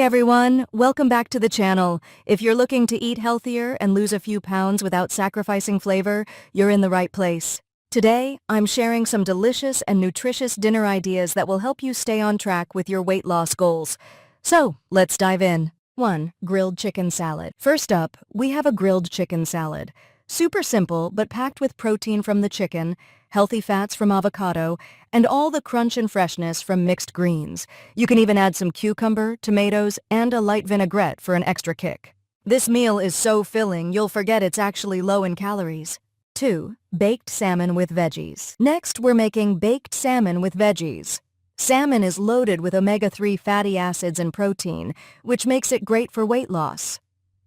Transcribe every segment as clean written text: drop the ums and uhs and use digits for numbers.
everyone, welcome back to the channel. If you're looking to eat healthier and lose a few pounds without sacrificing flavor, you're in the right place. Today, I'm sharing some delicious and nutritious dinner ideas that will help you stay on track with your weight loss goals. So, let's dive in. 1. Grilled chicken salad. First up, we have a grilled chicken salad. Super simple, but packed with protein from the chicken, healthy fats from avocado, and all the crunch and freshness from mixed greens. You can even add some cucumber, tomatoes, and a light vinaigrette for an extra kick. This meal is so filling, you'll forget it's actually low in calories. 2. Baked salmon with veggies. Next, we're making baked salmon with veggies. Salmon is loaded with omega-3 fatty acids and protein, which makes it great for weight loss.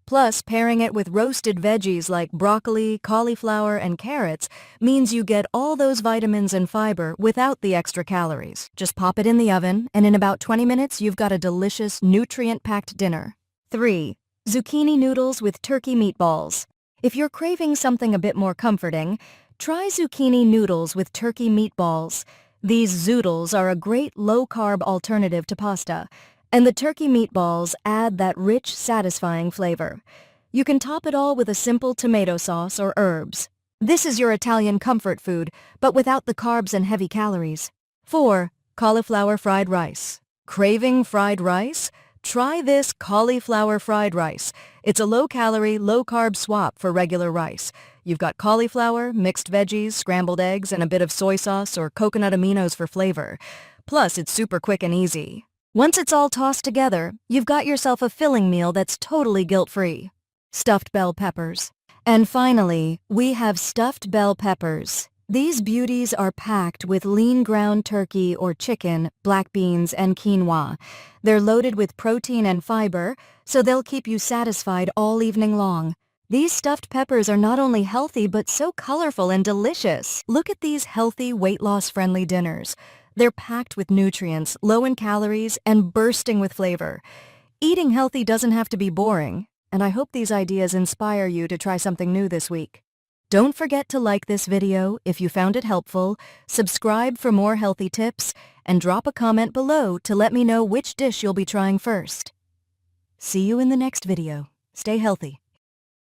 Plus, pairing it with roasted veggies like broccoli, cauliflower, and carrots means you get all those vitamins and fiber without the extra calories. Just pop it in the oven, and in about 20 minutes, you've got a delicious, nutrient-packed dinner. 3. Zucchini noodles with turkey meatballs. If you're craving something a bit more comforting, try zucchini noodles with turkey meatballs. These zoodles are a great low-carb alternative to pasta, and the turkey meatballs add that rich, satisfying flavor. You can top it all with a simple tomato sauce or herbs. This is your Italian comfort food, but without the carbs and heavy calories. 4. Cauliflower fried rice. Craving fried rice? Try this cauliflower fried rice. It's a low-calorie, low-carb swap for regular rice. You've got cauliflower, mixed veggies, scrambled eggs, and a bit of soy sauce or coconut aminos for flavor. Plus, it's super quick and easy. Once it's all tossed together, you've got yourself a filling meal that's totally guilt-free. Stuffed bell peppers. And finally, we have stuffed bell peppers. These beauties are packed with lean ground turkey or chicken, black beans, and quinoa. They're loaded with protein and fiber, so they'll keep you satisfied all evening long. These stuffed peppers are not only healthy but so colorful and delicious. Look at these healthy, weight loss-friendly dinners. They're packed with nutrients, low in calories, and bursting with flavor. Eating healthy doesn't have to be boring, and I hope these ideas inspire you to try something new this week. Don't forget to like this video if you found it helpful, subscribe for more healthy tips, and drop a comment below to let me know which dish you'll be trying first. See you in the next video. Stay healthy.